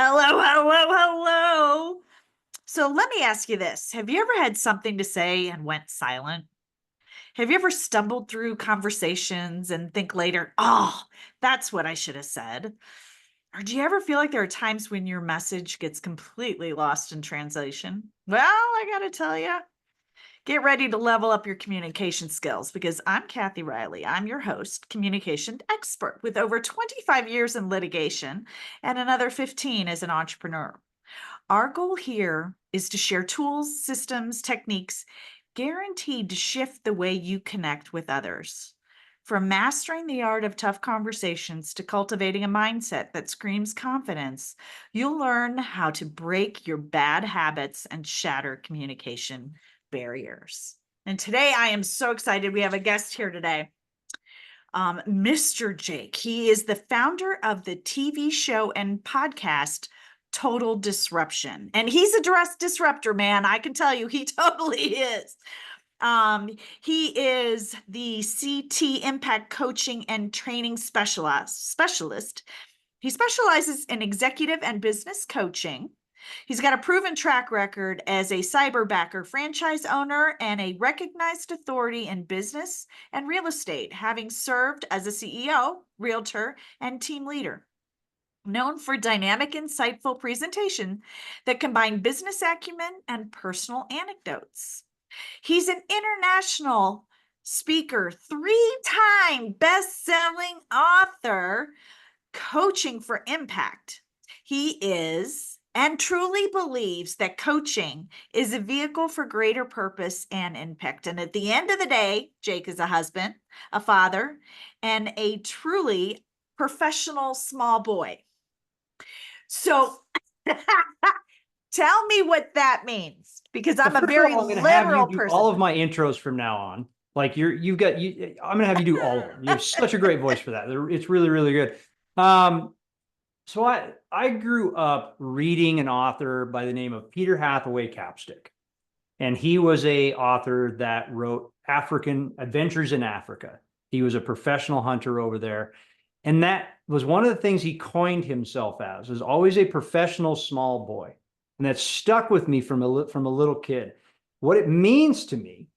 Hello, hello, hello. So let me ask you this. Have you ever had something to say and went silent? Have you ever stumbled through conversations and think later, oh, that's what I should have said? Or do you ever feel like there are times when your message gets completely lost in translation? Well, I got to tell you, get ready to level up your communication skills because I'm Kathy Riley. I'm your host, communication expert with over 25 years in litigation and another 15 as an entrepreneur. Our goal here is to share tools, systems, techniques guaranteed to shift the way you connect with others. From mastering the art of tough conversations to cultivating a mindset that screams confidence, you'll learn how to break your bad habits and shatter communication barriers. And today I am so excited. We have a guest here today, Mr. Jake. He is the founder of the TV show and podcast Total Disruption. And he's a disruptor, man. I can tell you, he totally is. He is the CT Impact Coaching and Training Specialist. He specializes in executive and business coaching. He's got a proven track record as a cyberbacker franchise owner and a recognized authority in business and real estate, having served as a CEO, realtor, and team leader. Known for dynamic, insightful presentation that combine business acumen and personal anecdotes. He's an international speaker, 3-time best-selling author, coaching for impact. He is and truly believes that coaching is a vehicle for greater purpose and impact. And at the end of the day, Jake is a husband, a father, and a truly professional small boy. So tell me what that means, because I'm a very literal person. All of my intros from now on. Like I'm gonna have you do all of them. You have such a great voice for that. It's really, really good. So I grew up reading an author by the name of Peter Hathaway Capstick, and he was a author that wrote African Adventures in Africa. He was a professional hunter over there, and that was one of the things he coined himself as, was always a professional small boy, and that stuck with me from a little kid. What it means to me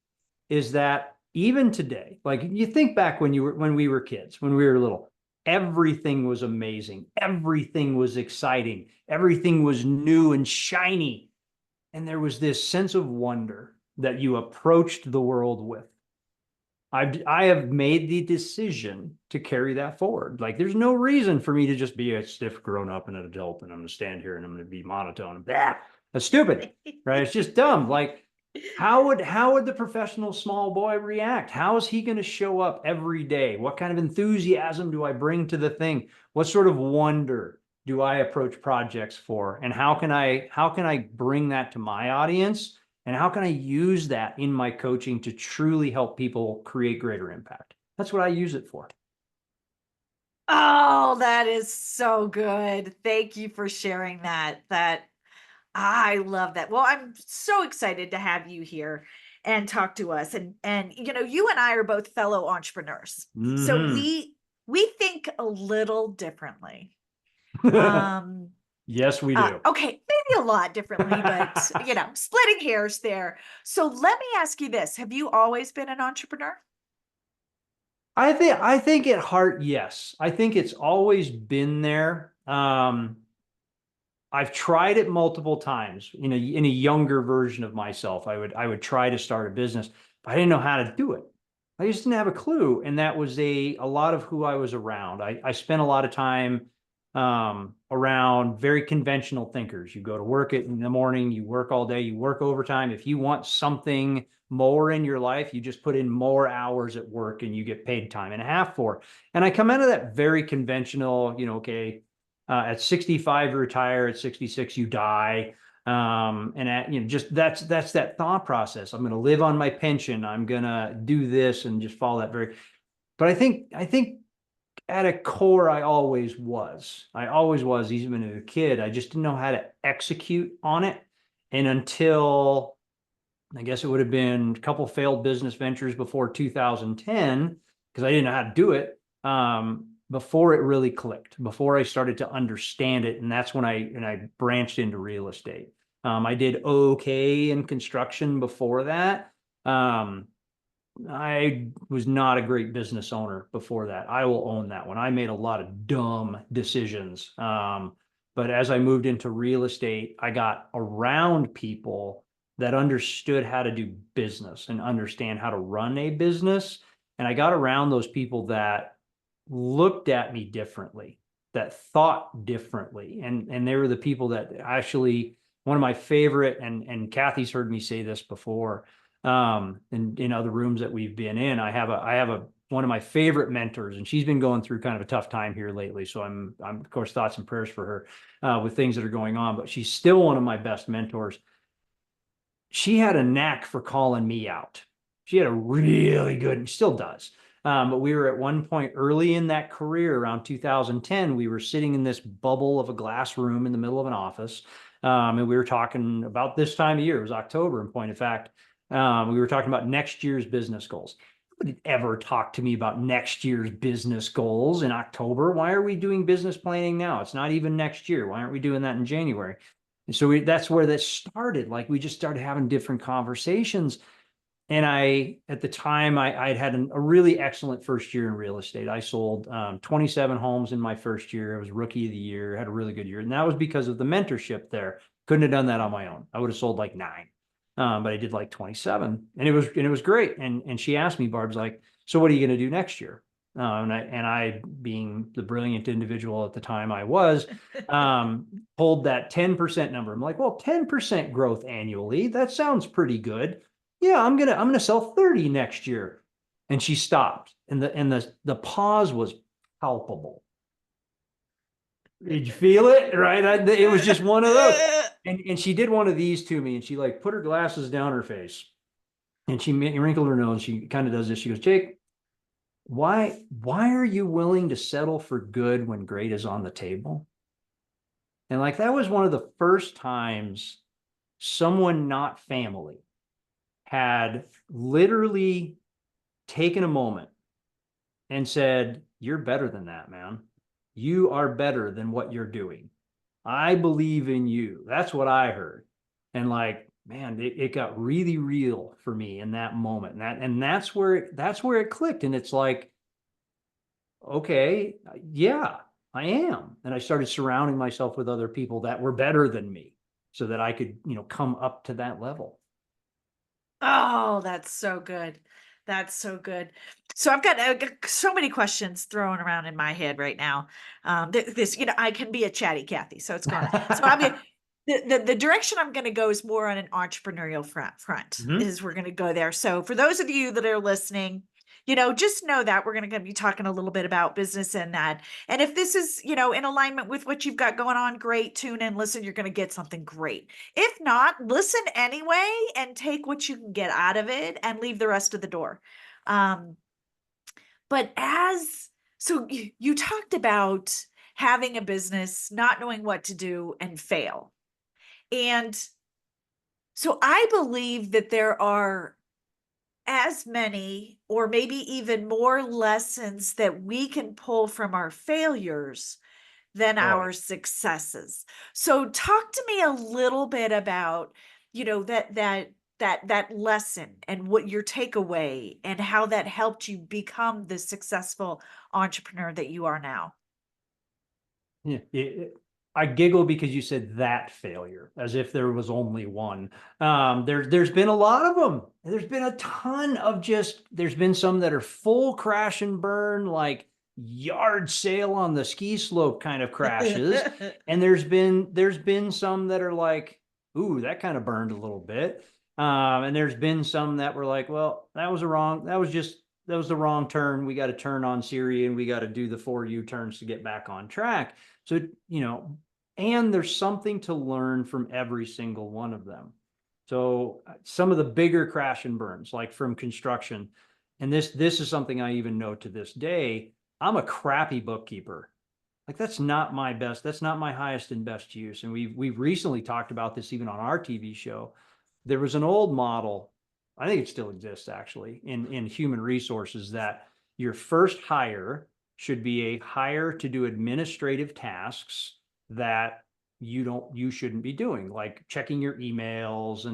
is that even today, like you think back when we were kids, when we were little, everything was amazing. Everything was exciting. Everything was new and shiny. And there was this sense of wonder that you approached the world with. I have made the decision to carry that forward. Like there's no reason for me to just be a stiff grown up and an adult and I'm going to stand here and I'm going to be monotone. Blah. That's stupid, right? It's just dumb. Like how would the professional small boy react? How is he going to show up every day? What kind of enthusiasm do I bring to the thing? What sort of wonder do I approach projects for? And how can I bring that to my audience? And how can I use that in my coaching to truly help people create greater impact? That's what I use it for. Oh, that is so good. Thank you for sharing that. I love that. Well, I'm so excited to have you here and talk to us. And you and I are both fellow entrepreneurs. Mm-hmm. So we think a little differently. Yes, we do. Okay, maybe a lot differently, but splitting hairs there. So let me ask you this. Have you always been an entrepreneur? I think at heart, yes. I think it's always been there. I've tried it multiple times. In a younger version of myself, I would try to start a business, but I didn't know how to do it. I just didn't have a clue, and that was a lot of who I was around. I spent a lot of time around very conventional thinkers. You go to work in the morning, you work all day, you work overtime. If you want something more in your life, you just put in more hours at work and you get paid time and a half for. And I come out of that very conventional, okay, at 65 you retire, at 66 you die. Just that's that thought process. I'm going to live on my pension. I'm going to do this and just follow that but I think at a core, I always was, even as a kid, I just didn't know how to execute on it. And until I guess it would have been a couple failed business ventures before 2010, because I didn't know how to do it. before it really clicked, before I started to understand it. And that's when I branched into real estate. I did okay in construction before that. I was not a great business owner before that. I will own that one. I made a lot of dumb decisions. But as I moved into real estate, I got around people that understood how to do business and understand how to run a business. And I got around those people that looked at me differently, that thought differently. And they were the people that actually, one of my favorite, and Kathy's heard me say this before, in other rooms that we've been in. I have a one of my favorite mentors, and she's been going through kind of a tough time here lately. So I'm of course thoughts and prayers for her with things that are going on, but she's still one of my best mentors. She had a knack for calling me out. She had a really good, and still does. But we were at one point early in that career, around 2010, we were sitting in this bubble of a glass room in the middle of an office. And we were talking about this time of year. It was October, in point of fact. We were talking about next year's business goals. Nobody ever talked to me about next year's business goals in October. Why are we doing business planning now? It's not even next year. Why aren't we doing that in January? And so that's where that started. Like, we just started having different conversations. And at the time, I'd had a really excellent first year in real estate. I sold 27 homes in my first year. I was rookie of the year, had a really good year. And that was because of the mentorship there. Couldn't have done that on my own. I would have sold like 9. But I did like 27, and it was great. And she asked me, Barb's like, so what are you going to do next year? And I, being the brilliant individual at the time I was, pulled that 10% number. I'm like, well, 10% growth annually, that sounds pretty good. Yeah, I'm gonna sell 30 next year. And she stopped, and the pause was palpable. Did you feel it? Right? It was just one of those. And she did one of these to me, and she like put her glasses down her face, and she wrinkled her nose. She kind of does this. She goes, Jake, why are you willing to settle for good when great is on the table? And like, that was one of the first times someone not family had literally taken a moment and said, you're better than that, man. You are better than what you're doing. I believe in you. That's what I heard. And like, man, it got really real for me in that moment. And that's where it clicked. And it's like, okay, yeah, I am. And I started surrounding myself with other people that were better than me so that I could, come up to that level. Oh, that's so good. That's so good. So I've got so many questions thrown around in my head right now. This, I can be a chatty Cathy, so it's going. So I'm gonna, the direction I'm going to go is more on an entrepreneurial front. Mhm. Is we're going to go there. So for those of you that are listening, just know that we're going to be talking a little bit about business and that. And if this is, in alignment with what you've got going on, great. Tune in, listen. You're going to get something great. If not, listen anyway and take what you can get out of it and leave the rest of the door. Um, but so you talked about having a business, not knowing what to do and fail. And so I believe that there are as many or maybe even more lessons that we can pull from our failures than Oh, yeah. our successes. So talk to me a little bit about, that lesson and what your takeaway and how that helped you become the successful entrepreneur that you are now. Yeah, I giggle because you said that failure, as if there was only one. There's been a lot of them. There's been a ton of there's been some that are full crash and burn, like yard sale on the ski slope kind of crashes. And there's been some that are like, ooh, that kind of burned a little bit. And there's been some that were like, well, that was the wrong turn. We got to turn on Siri and we got to do the 4 U-turns to get back on track. So, and there's something to learn from every single one of them. So some of the bigger crash and burns, like from construction, and this is something I even know to this day, I'm a crappy bookkeeper. Like, that's not my highest and best use. And we've recently talked about this even on our TV show. There was an old model, I think it still exists actually, in human resources, that your first hire should be a hire to do administrative tasks that you shouldn't be doing, like checking your emails.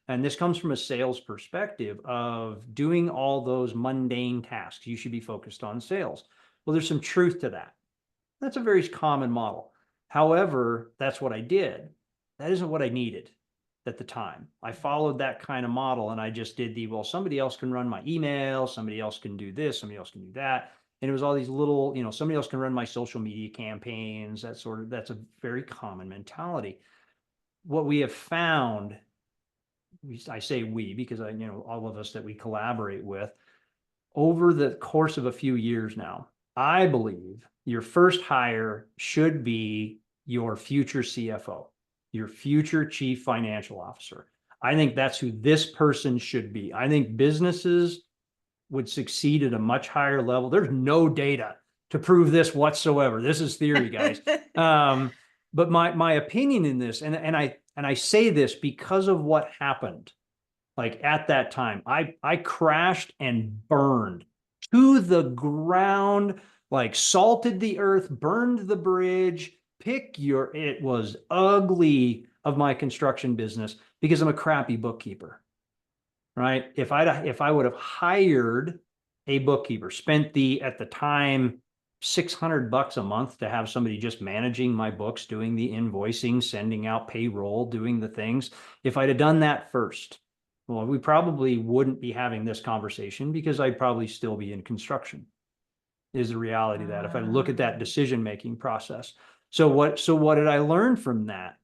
And this comes from a sales perspective of doing all those mundane tasks. You should be focused on sales. Well, there's some truth to that. That's a very common model. However, that's what I did. That isn't what I needed at the time. I followed that kind of model and I just did well, somebody else can run my email, somebody else can do this, somebody else can do that. And it was all these little, somebody else can run my social media campaigns. That's a very common mentality. What we have found, I say we, because all of us that we collaborate with over the course of a few years now, I believe your first hire should be your future CFO, your future chief financial officer. I think that's who this person should be. I think businesses would succeed at a much higher level. There's no data to prove this whatsoever. This is theory, guys. But my opinion in this, and I say this because of what happened. Like at that time, I crashed and burned to the ground, like salted the earth, burned the bridge. It was ugly of my construction business because I'm a crappy bookkeeper, right? If I would have hired a bookkeeper, spent at the time $600 a month to have somebody just managing my books, doing the invoicing, sending out payroll, doing the things. If I'd have done that first, well, we probably wouldn't be having this conversation because I'd probably still be in construction, is the reality of that if I look at that decision-making process. So what did I learn from that?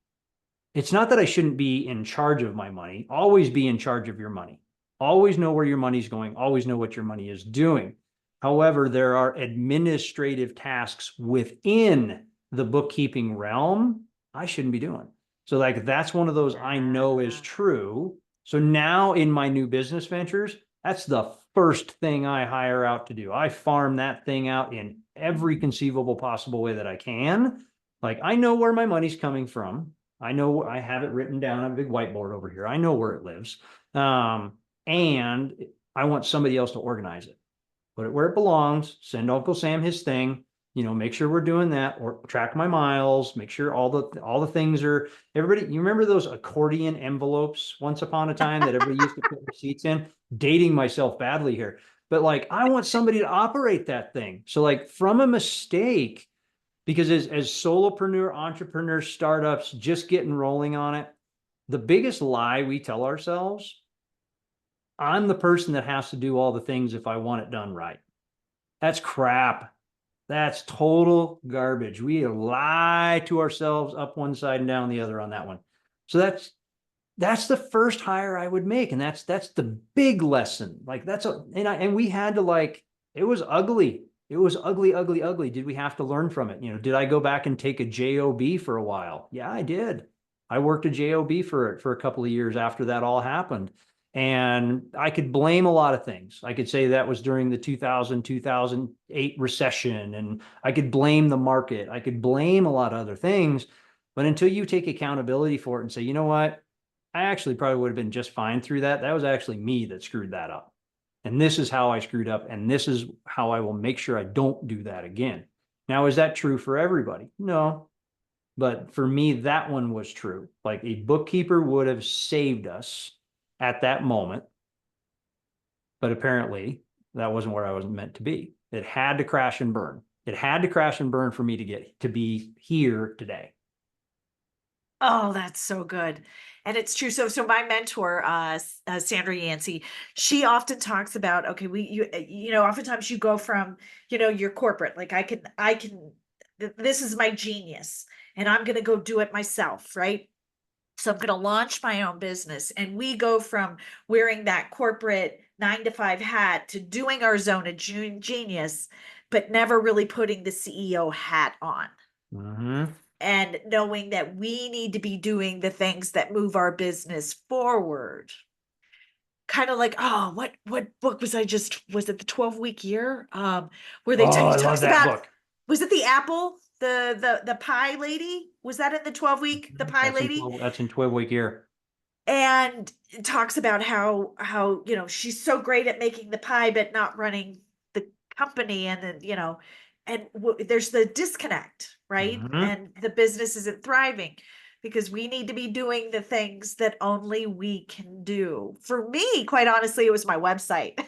It's not that I shouldn't be in charge of my money. Always be in charge of your money. Always know where your money's going. Always know what your money is doing. However, there are administrative tasks within the bookkeeping realm I shouldn't be doing. So like that's one of those I know is true. So now in my new business ventures, that's the first thing I hire out to do. I farm that thing out in every conceivable possible way that I can. Like I know where my money's coming from. I know I have it written down on a big whiteboard over here. I know where it lives. And I want somebody else to organize it. Put it where it belongs, send Uncle Sam his thing, make sure we're doing that, or track my miles, make sure all the things are everybody. You remember those accordion envelopes once upon a time that everybody used to put receipts in? Dating myself badly here. But like I want somebody to operate that thing. So like from a mistake, because as solopreneur, entrepreneur, startups just getting rolling on it, the biggest lie we tell ourselves, I'm the person that has to do all the things if I want it done right. That's crap. That's total garbage. We lie to ourselves up one side and down the other on that one. So that's the first hire I would make. And that's the big lesson. Like and we had to it was ugly. It was ugly, ugly, ugly. Did we have to learn from it? Did I go back and take a JOB for a while? Yeah, I did. I worked a JOB for a couple of years after that all happened. And I could blame a lot of things. I could say that was during the 2008 recession, and I could blame the market. I could blame a lot of other things. But until you take accountability for it and say, you know what, I actually probably would have been just fine through that. That was actually me that screwed that up. And this is how I screwed up. And this is how I will make sure I don't do that again. Now, is that true for everybody? No. But for me, that one was true. Like a bookkeeper would have saved us at that moment. But apparently that wasn't where I was meant to be. It had to crash and burn. It had to crash and burn for me to get to be here today. Oh, that's so good. And it's true. So my mentor, Sandra Yancey, she often talks about, okay, oftentimes you go from, your corporate, like this is my genius and I'm going to go do it myself. Right. So I'm going to launch my own business. And we go from wearing that corporate 9 to 5 hat to doing our zone of genius, but never really putting the CEO hat on. Mm-hmm. And knowing that we need to be doing the things that move our business forward. Kind of like, oh, what book was was it the 12-week year? Where Oh, he I love talks that about, book. was it the apple? The pie lady? Was that in the 12-week, the pie lady? That's in 12-week year. And it talks about how, she's so great at making the pie, but not running the company. And then, and there's the disconnect, right? Mhm. And the business isn't thriving because we need to be doing the things that only we can do. For me, quite honestly, it was my website.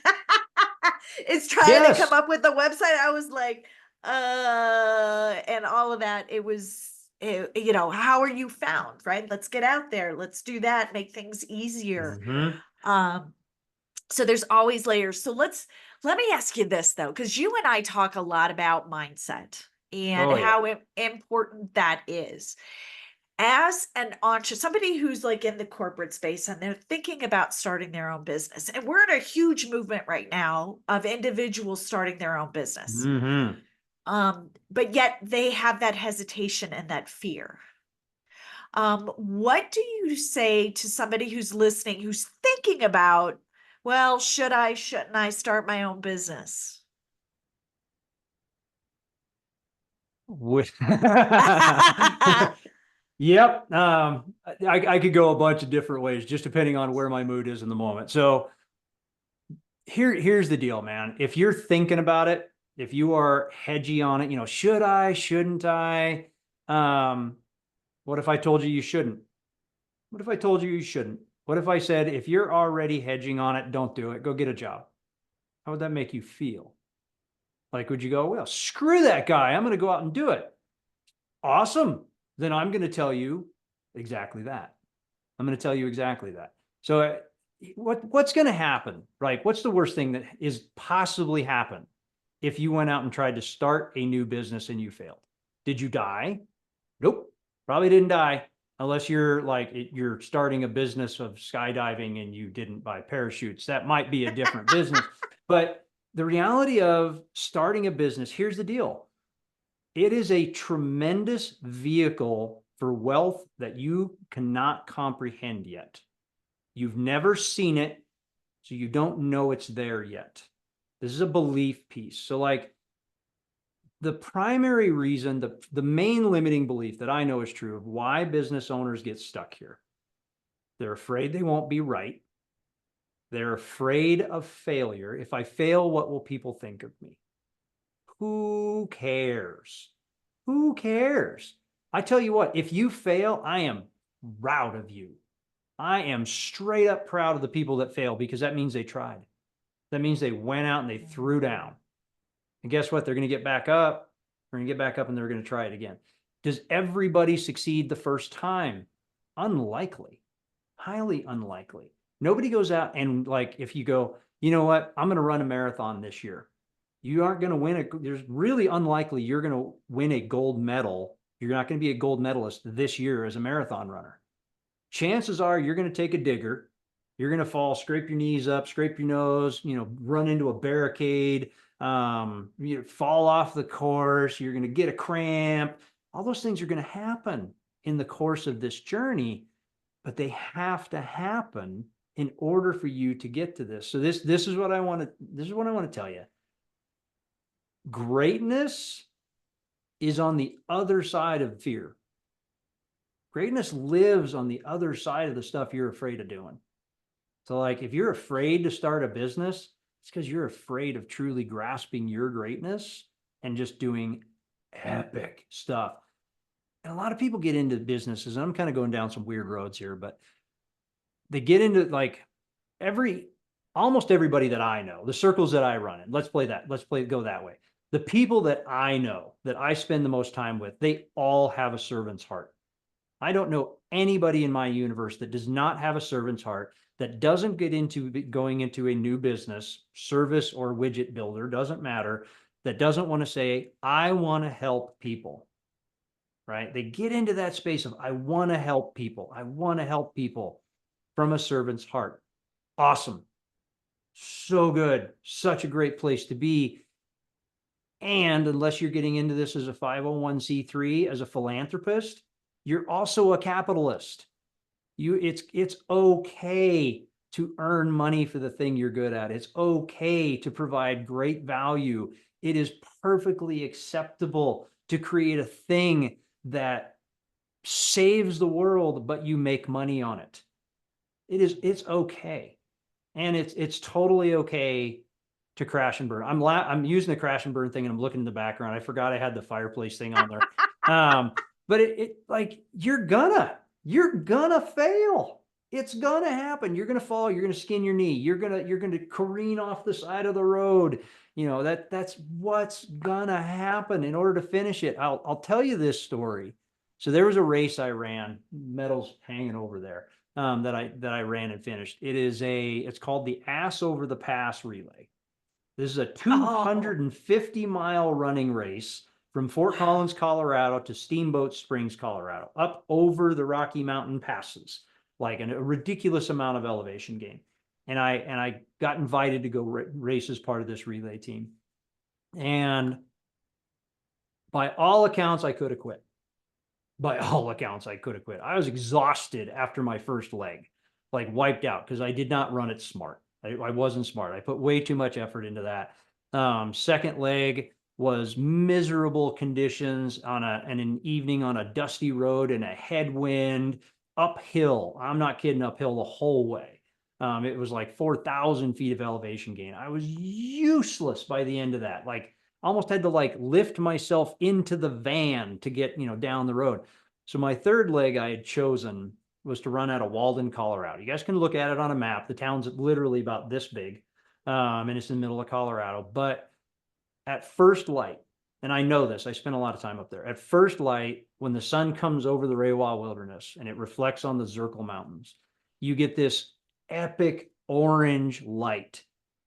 It's trying to come Yes. up with the website. I was like, and all of that. It was, how are you found, right? Let's get out there. Let's do that. Make things easier. Mhm. Um, so there's always layers. So let me ask you this though, because you and I talk a lot about mindset and Oh, yeah. how important that is. As an entrepreneur, somebody who's like in the corporate space and they're thinking about starting their own business, and we're in a huge movement right now of individuals starting their own business. Mhm. But yet they have that hesitation and that fear. What do you say to somebody who's listening, who's thinking about, well, shouldn't I start my own business? With Yep. I could go a bunch of different ways, just depending on where my mood is in the moment. So here's the deal, man. If you're thinking about it, if you are hedgy on it, should I, shouldn't I? Um, what if I told you you shouldn't? What if I told you you shouldn't? What if I said, if you're already hedging on it, don't do it. Go get a job. How would that make you feel? Like, would you go, well, screw that guy. I'm going to go out and do it. Awesome. Then I'm going to tell you exactly that. I'm going to tell you exactly that. So what's going to happen, right? What's the worst thing that is possibly happen if you went out and tried to start a new business and you failed? Did you die? Nope. Probably didn't die unless you're like you're starting a business of skydiving and you didn't buy parachutes. That might be a different business. But the reality of starting a business, here's the deal. It is a tremendous vehicle for wealth that you cannot comprehend yet. You've never seen it, so you don't know it's there yet. This is a belief piece. So, like, the primary reason, the main limiting belief that I know is true of why business owners get stuck here, they're afraid they won't be right. They're afraid of failure. If I fail, what will people think of me? Who cares? Who cares? I tell you what, if you fail, I am proud of you. I am straight up proud of the people that fail because that means they tried. That means they went out and they threw down. And guess what? They're going to get back up. They're going to get back up and they're going to try it again. Does everybody succeed the first time? Unlikely, highly unlikely. Nobody goes out and, like, if you go, you know what, I'm going to run a marathon this year. You aren't going to win there's really unlikely you're going to win a gold medal. You're not going to be a gold medalist this year as a marathon runner. Chances are you're going to take a digger. You're going to fall, scrape your knees up, scrape your nose, run into a barricade, fall off the course. You're going to get a cramp. All those things are going to happen in the course of this journey, but they have to happen in order for you to get to this. So this is what I want to tell you. Greatness is on the other side of fear. Greatness lives on the other side of the stuff you're afraid of doing. So, like, if you're afraid to start a business, it's because you're afraid of truly grasping your greatness and just doing epic stuff. And a lot of people get into businesses, and I'm kind of going down some weird roads here, but they get into, like, almost everybody that I know, the circles that I run in. Let's go that way. The people that I know that I spend the most time with, they all have a servant's heart. I don't know anybody in my universe that does not have a servant's heart, that doesn't get into going into a new business, service or widget builder, doesn't matter, that doesn't want to say, I want to help people, right? They get into that space of, I want to help people. I want to help people from a servant's heart. Awesome. So good. Such a great place to be. And unless you're getting into this as a 501c3, as a philanthropist, you're also a capitalist. It's okay to earn money for the thing you're good at. It's okay to provide great value. It is perfectly acceptable to create a thing that saves the world, but you make money on it. It's okay. And it's totally okay to crash and burn. I'm using the crash and burn thing, and I'm looking in the background. I forgot I had the fireplace thing on there. But it like you're gonna fail. It's gonna happen. You're gonna fall. You're gonna skin your knee. You're gonna careen off the side of the road. That's what's gonna happen in order to finish it. I'll tell you this story. So there was a race I ran, medals hanging over there, that I ran and finished. It's called the Ass Over the Pass Relay. This is a Oh, 250-mile running race from Fort wow. Collins, Colorado to Steamboat Springs, Colorado, up over the Rocky Mountain passes, like a ridiculous amount of elevation gain. And I got invited to go race as part of this relay team. And by all accounts, I could have quit. By all accounts, I could have quit. I was exhausted after my first leg, like wiped out, because I did not run it smart. I wasn't smart. I put way too much effort into that. Second leg was miserable conditions on an evening on a dusty road in a headwind, uphill. I'm not kidding, uphill the whole way. It was like 4,000 feet of elevation gain. I was useless by the end of that. Like almost had to like lift myself into the van to get, down the road. So my third leg I had chosen was to run out of Walden, Colorado. You guys can look at it on a map. The town's literally about this big, and it's in the middle of Colorado. But at first light, and I know this, I spent a lot of time up there. At first light, when the sun comes over the Rewa Wilderness and it reflects on the Zirkle Mountains, you get this epic orange light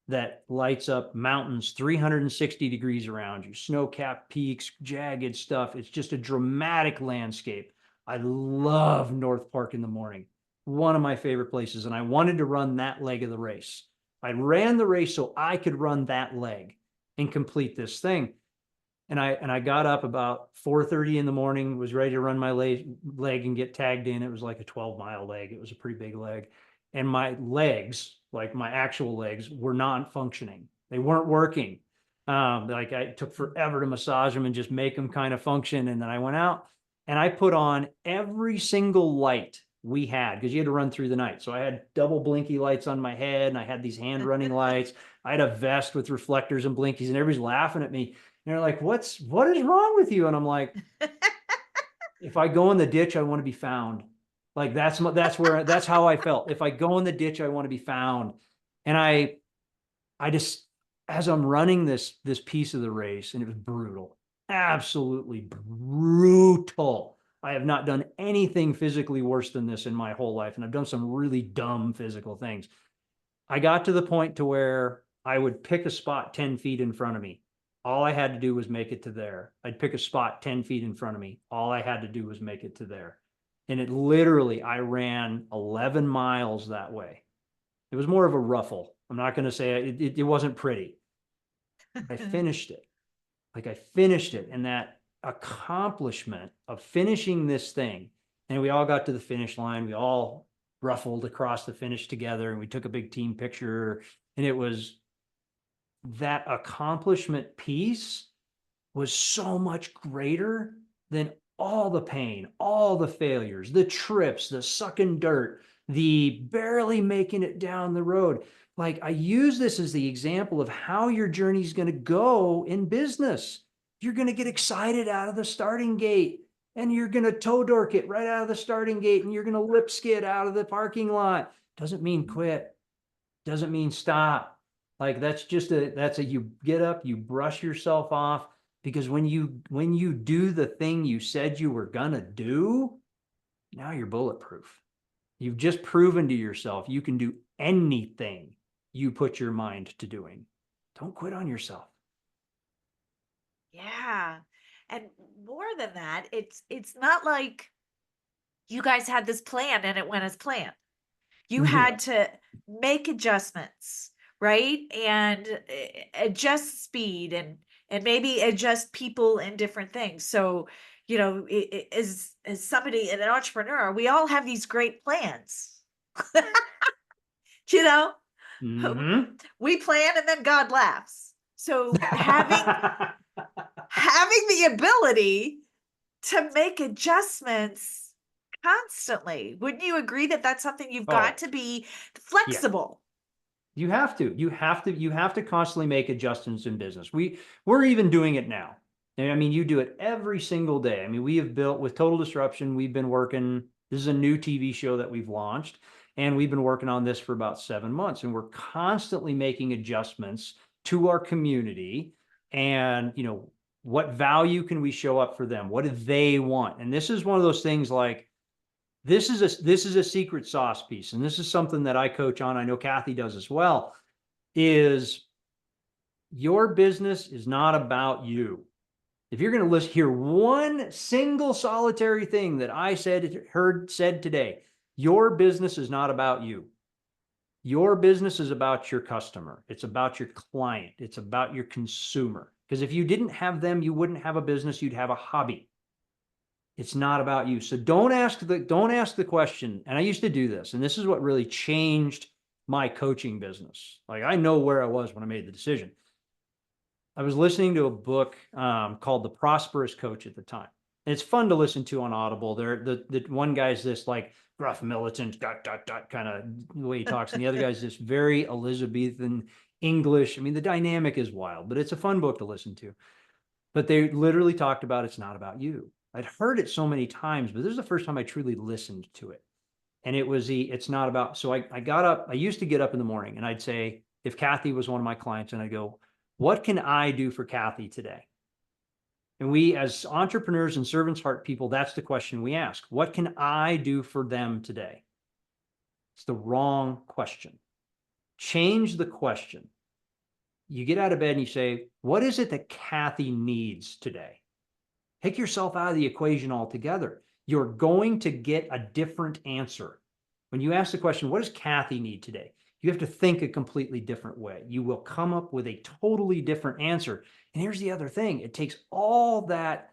that lights up mountains 360 degrees around you, snow-capped peaks, jagged stuff. It's just a dramatic landscape. I love North Park in the morning. One of my favorite places. And I wanted to run that leg of the race. I ran the race so I could run that leg and complete this thing. And I got up about 4:30 in the morning, was ready to run my leg and get tagged in. It was like a 12-mile leg. It was a pretty big leg. And my legs, like my actual legs, were not functioning. They weren't working. Like I took forever to massage them and just make them kind of function. And then I went out and I put on every single light we had, because you had to run through the night. So I had double blinky lights on my head, and I had these hand running lights. I had a vest with reflectors and blinkies, and everybody's laughing at me. And they're like, what is wrong with you? And I'm like, if I go in the ditch, I want to be found. Like that's how I felt. If I go in the ditch, I want to be found. And I just, as I'm running this piece of the race, and it was brutal, absolutely brutal. I have not done anything physically worse than this in my whole life. And I've done some really dumb physical things. I got to the point to where I would pick a spot 10 feet in front of me. All I had to do was make it to there. I'd pick a spot 10 feet in front of me. All I had to do was make it to there. And I ran 11 miles that way. It was more of a ruffle. I'm not going to say it wasn't pretty. I finished it. Like I finished it. And that accomplishment of finishing this thing, and we all got to the finish line. We all ruffled across the finish together, and we took a big team picture. And it was that accomplishment piece was so much greater than all the pain, all the failures, the trips, the sucking dirt, the barely making it down the road. Like I use this as the example of how your journey is going to go in business. You're going to get excited out of the starting gate, and you're going to toe dork it right out of the starting gate, and you're going to lip skid out of the parking lot. Doesn't mean quit. Doesn't mean stop. Like that's you get up, you brush yourself off, because when you do the thing you said you were gonna do, now you're bulletproof. You've just proven to yourself you can do anything you put your mind to doing. Don't quit on yourself. Yeah. And more than that, it's not like you guys had this plan and it went as planned. You had No. to make adjustments, right? And adjust speed and maybe adjust people and different things. So, as somebody, an entrepreneur, we all have these great plans. you know, Mm-hmm. we plan and then God laughs. So having the ability to make adjustments constantly. Wouldn't you agree that that's something you've got Oh, to be yeah. flexible? You have to constantly make adjustments in business. We're even doing it now. And I mean, you do it every single day. I mean, we have built with Total Disruption, we've been working, this is a new TV show that we've launched, and we've been working on this for about 7 months. And we're constantly making adjustments to our community. And, what value can we show up for them? What do they want? And this is one of those things like, this is a secret sauce piece, and this is something that I coach on. I know Kathy does as well. Is your business is not about you. If you're going to hear one single solitary thing that I said today, your business is not about you. Your business is about your customer. It's about your client. It's about your consumer. Because if you didn't have them, you wouldn't have a business. You'd have a hobby. It's not about you. So don't ask the question. And I used to do this, and this is what really changed my coaching business. Like, I know where I was when I made the decision. I was listening to a book called The Prosperous Coach at the time. And it's fun to listen to on Audible. The one guy's this like gruff militant kind of the way he talks, and the other guy's this very Elizabethan English. I mean, the dynamic is wild, but it's a fun book to listen to. But they literally talked about it's not about you. I'd heard it so many times, but this is the first time I truly listened to it. And it's not about, so I got up, I used to get up in the morning and I'd say, if Kathy was one of my clients, and I go, what can I do for Kathy today? And we, as entrepreneurs and servants heart people, that's the question we ask. What can I do for them today? It's the wrong question. Change the question. You get out of bed and you say, what is it that Kathy needs today? Take yourself out of the equation altogether. You're going to get a different answer. When you ask the question, what does Kathy need today? You have to think a completely different way. You will come up with a totally different answer. And here's the other thing. It takes all that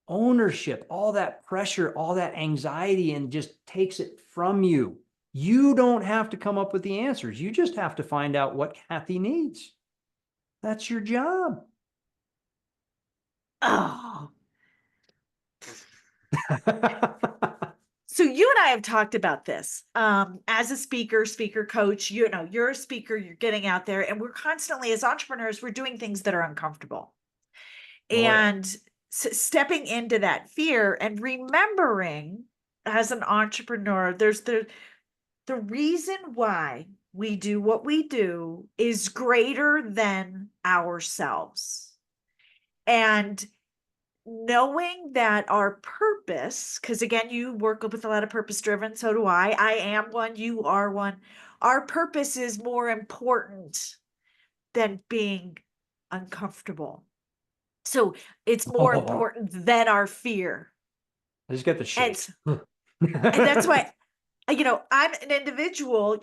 ownership, all that pressure, all that anxiety, and just takes it from you. You don't have to come up with the answers. You just have to find out what Kathy needs. That's your job. Oh. So you and I have talked about this as a speaker coach. You're a speaker, you're getting out there, and we're constantly, as entrepreneurs, we're doing things that are uncomfortable. Oh, yeah. And stepping into that fear and remembering as an entrepreneur, there's the reason why we do what we do is greater than ourselves. And knowing that our purpose, because again, you work with a lot of purpose driven, so do I am one, you are one. Our purpose is more important than being uncomfortable. So it's more important than our fear. I just got the shake. And that's why, I'm an individual,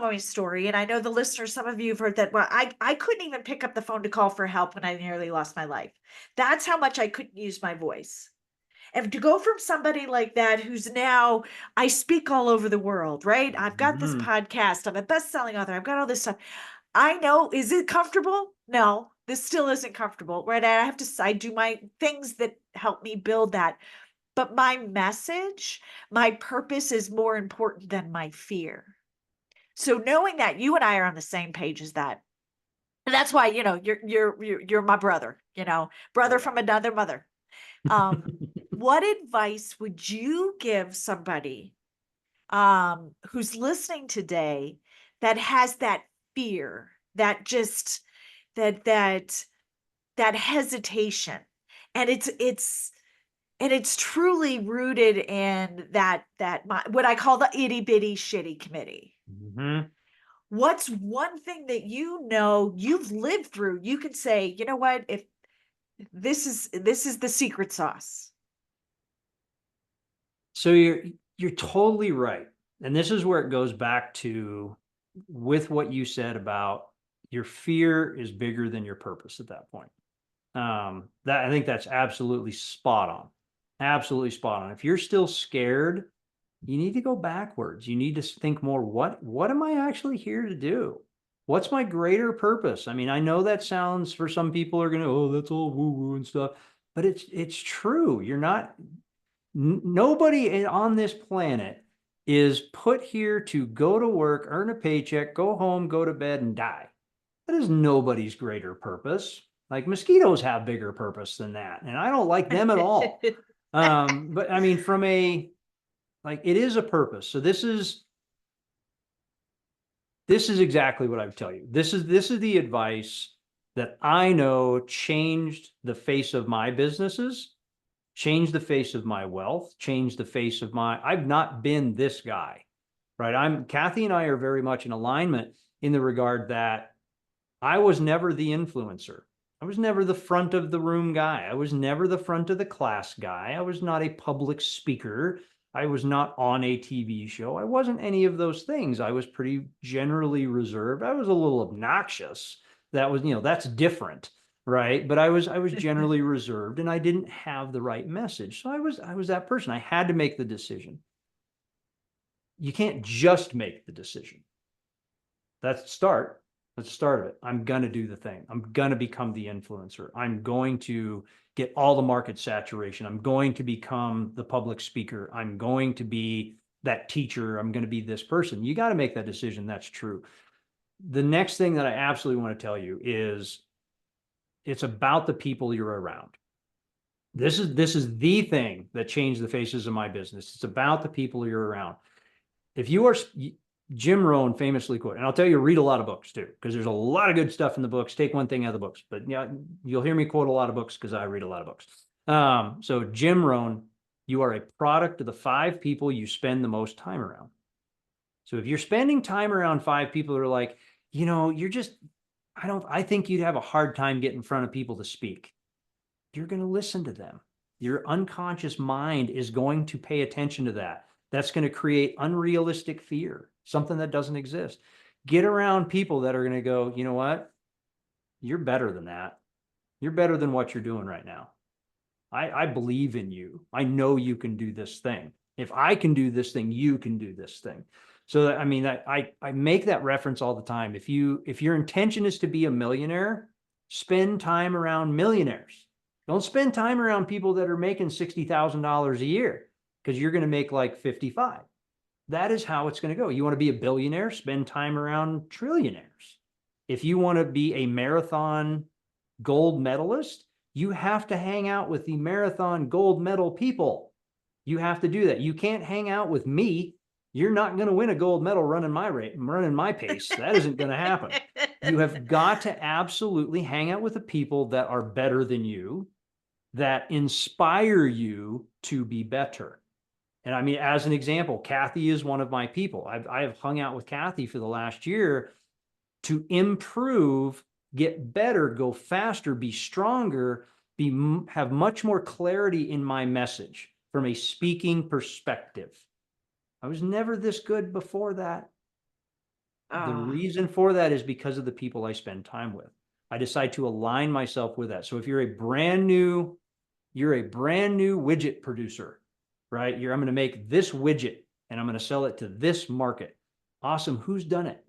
my story, and I know the listeners, some of you have heard that. Well, I couldn't even pick up the phone to call for help when I nearly lost my life. That's how much I couldn't use my voice. And to go from somebody like that, who's now, I speak all over the world, right? I've got this podcast, I'm a best-selling author, I've got all this stuff. I know, is it comfortable? No, this still isn't comfortable, right? I do my things that help me build that. But my message, my purpose is more important than my fear. So knowing that you and I are on the same page as that. And that's why, you're my brother, brother from another mother. What advice would you give somebody who's listening today that has that fear, that just that hesitation, and it's truly rooted in what I call the itty bitty shitty committee. Mm-hmm. What's one thing that you've lived through? You can say, you know what, if this is the secret sauce. So you're totally right. And this is where it goes back to with what you said about your fear is bigger than your purpose at that point. That I think that's absolutely spot on. Absolutely spot on. If you're still scared, you need to go backwards. You need to think more, what am I actually here to do? What's my greater purpose? I mean, I know that sounds, for some people are going to, oh, that's all woo woo and stuff, but it's true. You're not, nobody on this planet is put here to go to work, earn a paycheck, go home, go to bed, and die. That is nobody's greater purpose. Like mosquitoes have bigger purpose than that, and I don't like them at all. But I mean, from a like, it is a purpose. So this is exactly what I would tell you. This is the advice that I know changed the face of my businesses, changed the face of my wealth, changed the face of my. I've not been this guy, right? Kathy and I are very much in alignment in the regard that I was never the influencer. I was never the front of the room guy. I was never the front of the class guy. I was not a public speaker. I was not on a TV show. I wasn't any of those things. I was pretty generally reserved. I was a little obnoxious. That was, that's different, right? But I was generally reserved, and I didn't have the right message. So I was that person. I had to make the decision. You can't just make the decision. That's the start. That's the start of it. I'm going to do the thing. I'm going to become the influencer. I'm going to get all the market saturation. I'm going to become the public speaker. I'm going to be that teacher. I'm going to be this person. You got to make that decision. That's true. The next thing that I absolutely want to tell you is it's about the people you're around. This is the thing that changed the faces of my business. It's about the people you're around. If you are Jim Rohn famously quoted, and I'll tell you, read a lot of books too, because there's a lot of good stuff in the books. Take one thing out of the books, but yeah, you'll hear me quote a lot of books because I read a lot of books. So Jim Rohn, you are a product of the 5 people you spend the most time around. So if you're spending time around 5 people who are like, you're just, I think you'd have a hard time getting in front of people to speak. You're going to listen to them. Your unconscious mind is going to pay attention to that. That's going to create unrealistic fear, something that doesn't exist. Get around people that are going to go, you know what? You're better than that. You're better than what you're doing right now. I believe in you. I know you can do this thing. If I can do this thing, you can do this thing. So I mean, I make that reference all the time. If your intention is to be a millionaire, spend time around millionaires. Don't spend time around people that are making $60,000 a year, because you're going to make like 55. That is how it's going to go. You want to be a billionaire, spend time around trillionaires. If you want to be a marathon gold medalist, you have to hang out with the marathon gold medal people. You have to do that. You can't hang out with me. You're not going to win a gold medal running my pace. That isn't going to happen. You have got to absolutely hang out with the people that are better than you, that inspire you to be better. And I mean, as an example, Kathy is one of my people. I have hung out with Kathy for the last year to improve, get better, go faster, be stronger, have much more clarity in my message from a speaking perspective. I was never this good before that. The reason for that is because of the people I spend time with. I decide to align myself with that. So if you're a brand new widget producer, right? I'm going to make this widget and I'm going to sell it to this market. Awesome. Who's done it?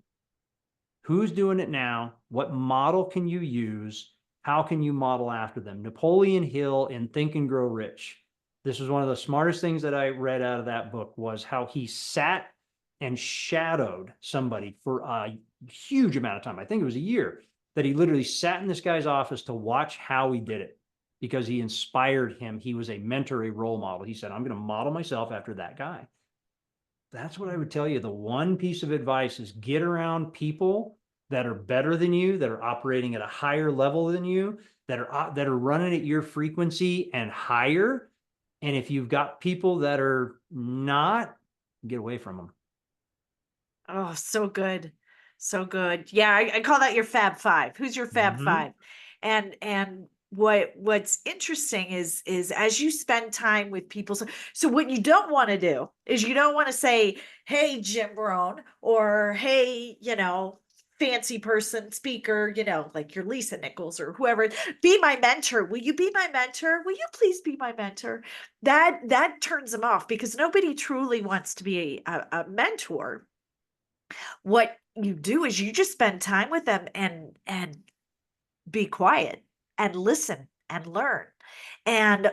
Who's doing it now? What model can you use? How can you model after them? Napoleon Hill in Think and Grow Rich. This was one of the smartest things that I read out of that book, was how he sat and shadowed somebody for a huge amount of time. I think it was a year that he literally sat in this guy's office to watch how he did it, because he inspired him. He was a mentor, a role model. He said, I'm going to model myself after that guy. That's what I would tell you. The one piece of advice is get around people that are better than you, that are operating at a higher level than you, that are running at your frequency and higher. And if you've got people that are not, get away from them. Oh, so good. So good. Yeah, I call that your Fab Five. Who's your Fab Five? And what's interesting is as you spend time with people. So what you don't want to do is you don't want to say, hey, Jim Rohn, or hey, fancy person speaker, like your Lisa Nichols or whoever, be my mentor. Will you be my mentor? Will you please be my mentor? That turns them off, because nobody truly wants to be a mentor. What you do is you just spend time with them and be quiet and listen and learn. And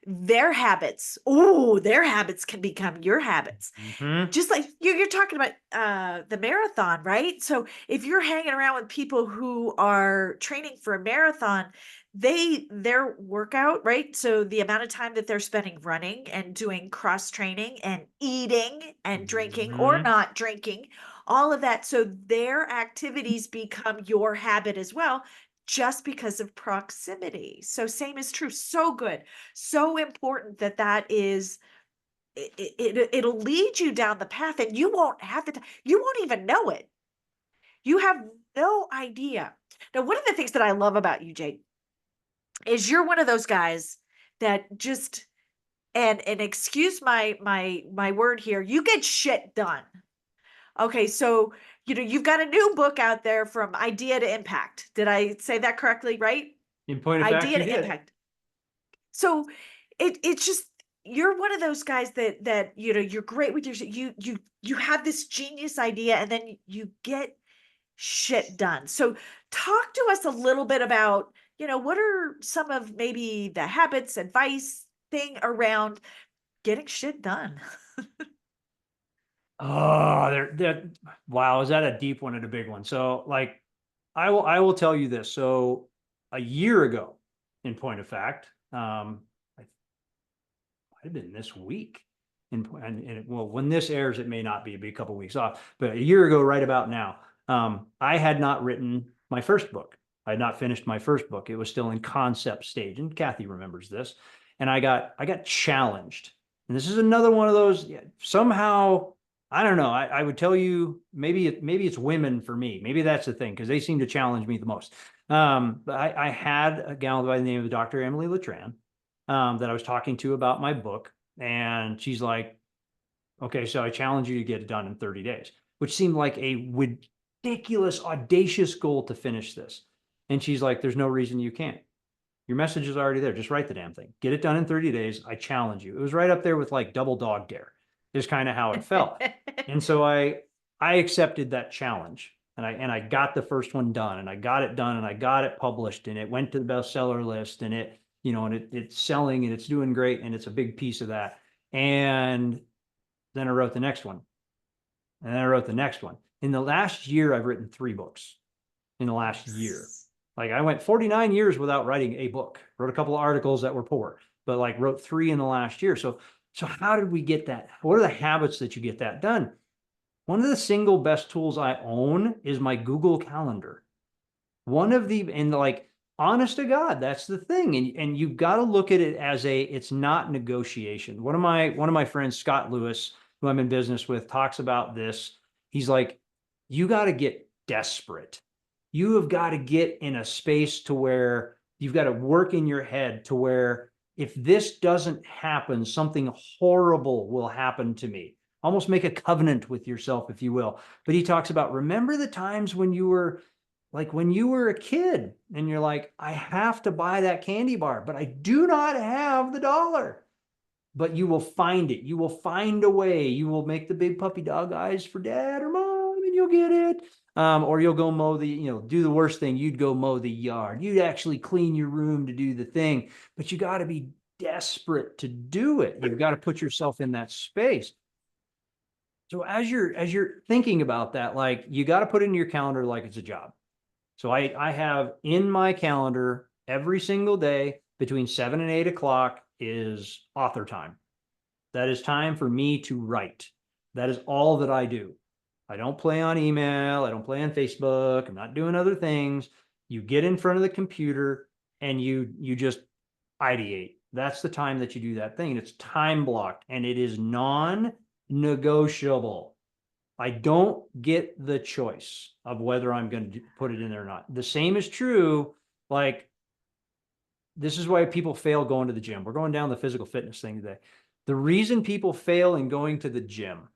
their habits, oh, their habits can become your habits. Mhm. Just like you're talking about the marathon, right? So if you're hanging around with people who are training for a marathon, their workout, right? So the amount of time that they're spending running and doing cross training and eating and drinking or Mhm. not drinking, all of that. So their activities become your habit as well, just because of proximity. So same is true. So good. So important that that is it'll lead you down the path and you won't have the time. You won't even know it. You have no idea. Now, one of the things that I love about you, Jake, is you're one of those guys that just and excuse my word here, you get shit done. Okay, so you've got a new book out there from idea to impact. Did I say that correctly, right? In point of fact, Idea you to did. impact. So it's just you're one of those guys that you're great with you have this genius idea and then you get shit done. So talk to us a little bit about, what are some of maybe the habits, advice thing around getting shit done? Oh, wow, is that a deep one and a big one? So like I will tell you this. So a year ago, in point of fact, I might have been this week. Well, when this airs, it may not be, it'll be a couple of weeks off. But a year ago, right about now, I had not written my first book. I had not finished my first book. It was still in concept stage, and Kathy remembers this. And I got challenged. And this is another one of those. Yeah, somehow, I don't know. I would tell you maybe it's women for me. Maybe that's the thing because they seem to challenge me the most. But I had a gal by the name of Dr. Emily Letran that I was talking to about my book. And she's like, okay, so I challenge you to get it done in 30 days, which seemed like a ridiculous, audacious goal to finish this. And she's like, there's no reason you can't. Your message is already there. Just write the damn thing. Get it done in 30 days. I challenge you. It was right up there with like double dog dare, is kind of how it felt. And so I accepted that challenge and I got the first one done and I got it done and I got it published and it went to the bestseller list and it's selling and it's doing great and it's a big piece of that. And then I wrote the next one and then I wrote the next one. In the last year, I've written 3 books in the last year. Nice. Like I went 49 years without writing a book, wrote a couple of articles that were poor, but like wrote 3 in the last year. So how did we get that? What are the habits that you get that done? One of the single best tools I own is my Google Calendar. And like, honest to God, that's the thing. And you've got to look at it as it's not negotiation. One of my friends, Scott Lewis, who I'm in business with, talks about this. He's like, you got to get desperate. You have got to get in a space to where you've got to work in your head to where if this doesn't happen, something horrible will happen to me. Almost make a covenant with yourself, if you will. But he talks about remember the times when you were a kid and you're like, I have to buy that candy bar, but I do not have the dollar. But you will find it. You will find a way. You will make the big puppy dog eyes for dad or mom and you'll get it. Or you'll go do the worst thing. You'd go mow the yard. You'd actually clean your room to do the thing, but you got to be desperate to do it. You've got to put yourself in that space. So as you're thinking about that, like you got to put it in your calendar like it's a job. So I have in my calendar every single day between 7 and 8 o'clock is author time. That is time for me to write. That is all that I do. I don't play on email. I don't play on Facebook. I'm not doing other things. You get in front of the computer and you just ideate. That's the time that you do that thing. It's time blocked and it is non-negotiable. I don't get the choice of whether I'm going to put it in there or not. The same is true. Like, this is why people fail going to the gym. We're going down the physical fitness thing today. The reason people fail in going to the gym,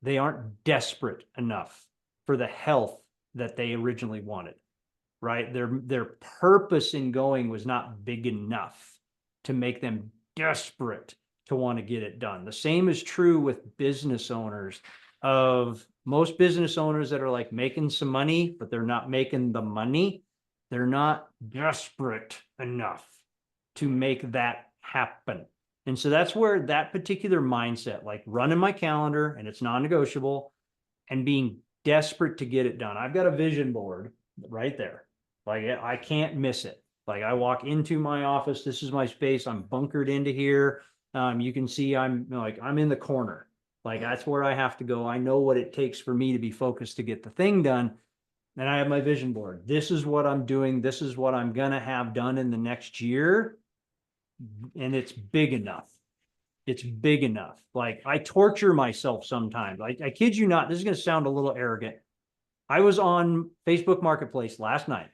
they aren't desperate enough for the health that they originally wanted, right? Their purpose in going was not big enough to make them desperate to want to get it done. The same is true with business owners. Of most business owners that are like making some money, but they're not making the money. They're not desperate enough. to make that happen. And so that's where that particular mindset, like running my calendar and it's non-negotiable and being desperate to get it done. I've got a vision board right there. Like I can't miss it. Like I walk into my office, this is my space. I'm bunkered into here. You can see I'm in the corner. Like that's where I have to go. I know what it takes for me to be focused to get the thing done. And I have my vision board. This is what I'm doing. This is what I'm going to have done in the next year. And it's big enough. It's big enough. Like I torture myself sometimes. I kid you not. This is going to sound a little arrogant. I was on Facebook Marketplace last night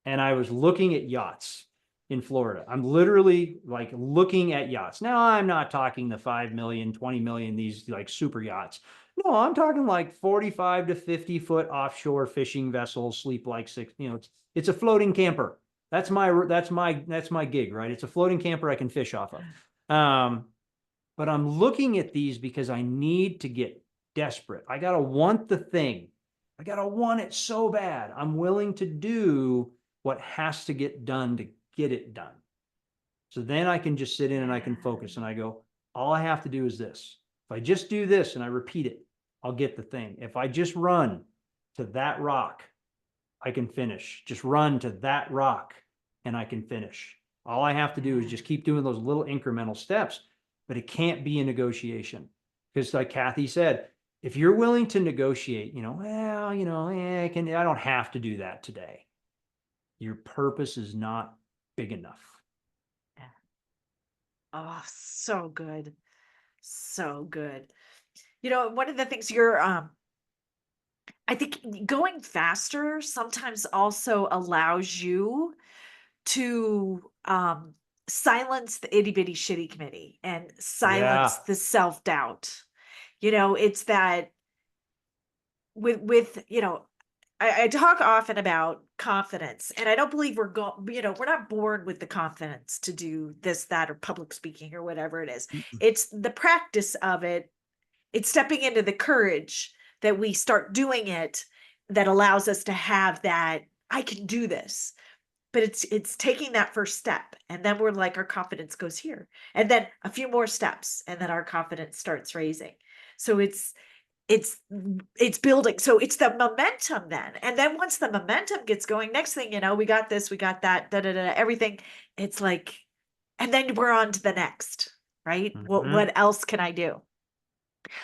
and I was looking at yachts in Florida. I'm literally like looking at yachts. Now I'm not talking the 5 million, 20 million, these like super yachts. No, I'm talking like 45 to 50 foot offshore fishing vessels, sleep like six, it's a floating camper. That's my gig, right? It's a floating camper I can fish off of. But I'm looking at these because I need to get desperate. I got to want the thing. I got to want it so bad. I'm willing to do what has to get done to get it done. So then I can just sit in and I can focus and I go, all I have to do is this. If I just do this and I repeat it, I'll get the thing. If I just run to that rock, I can finish. Just run to that rock and I can finish. All I have to do is just keep doing those little incremental steps, but it can't be a negotiation. Because like Kathy said, if you're willing to negotiate, I don't have to do that today. Your purpose is not big enough. Yeah. Oh, so good. So good. One of the things I think going faster sometimes also allows you to silence the itty bitty shitty committee and silence Yeah. the self-doubt. It's that with I talk often about confidence, and I don't believe we're not born with the confidence to do this, that, or public speaking or whatever it is. It's the practice of it. It's stepping into the courage that we start doing it that allows us to have that, I can do this. But it's taking that first step, and then we're like, our confidence goes here, and then a few more steps, and then our confidence starts raising. So it's building. So it's the momentum then. And then once the momentum gets going, next thing you know, we got this, we got that, everything. It's like, and then we're on to the next, right? What else can I do?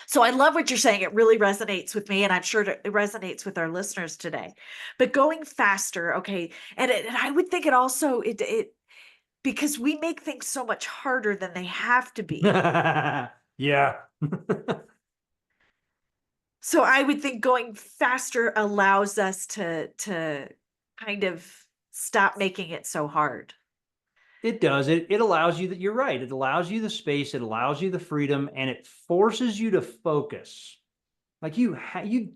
So I love what you're saying. It really resonates with me, and I'm sure it resonates with our listeners today. But going faster, okay. And I would think it also, because we make things so much harder than they have to be. Yeah. So I would think going faster allows us to kind of stop making it so hard. It does. It allows you that you're right. It allows you the space, it allows you the freedom, and it forces you to focus. Like you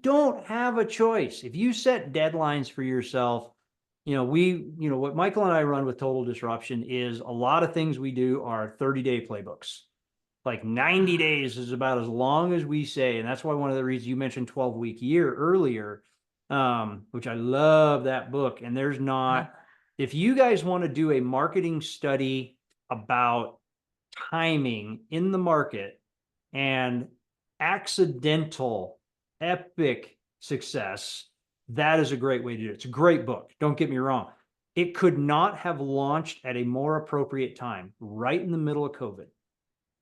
don't have a choice. If you set deadlines for yourself, what Michael and I run with Total Disruption is a lot of things we do are 30-day playbooks. Like 90 days is about as long as we say. And that's why one of the reasons you mentioned 12-week year earlier, which I love that book. And there's not, if you guys want to do a marketing study about timing in the market and accidental epic success, that is a great way to do it. It's a great book. Don't get me wrong. It could not have launched at a more appropriate time, right in the middle of COVID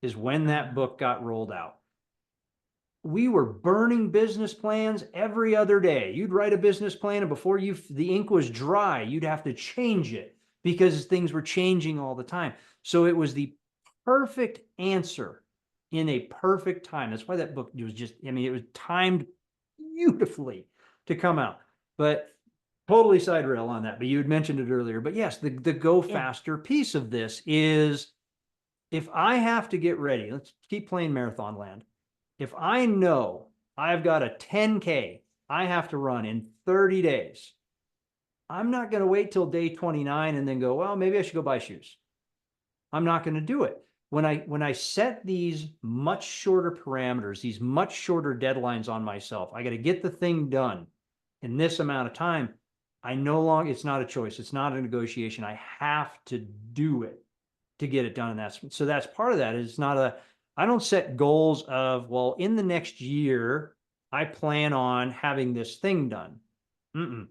is when that book got rolled out. We were burning business plans every other day. You'd write a business plan, and before the ink was dry, you'd have to change it because things were changing all the time. So it was the perfect answer in a perfect time. That's why that book was it was timed beautifully to come out. But totally side rail on that. But you had mentioned it earlier. But yes, the go faster piece of this is, if I have to get ready, let's keep playing marathon land. If I know I've got a 10K I have to run in 30 days, I'm not going to wait till day 29 and then go, well, maybe I should go buy shoes. I'm not going to do it. When I set these much shorter parameters, these much shorter deadlines on myself, I got to get the thing done in this amount of time. It's not a choice. It's not a negotiation. I have to do it. to get it done. And so that's part of that. Is not a, I don't set goals of, well, in the next year, I plan on having this thing done. Mm-mm.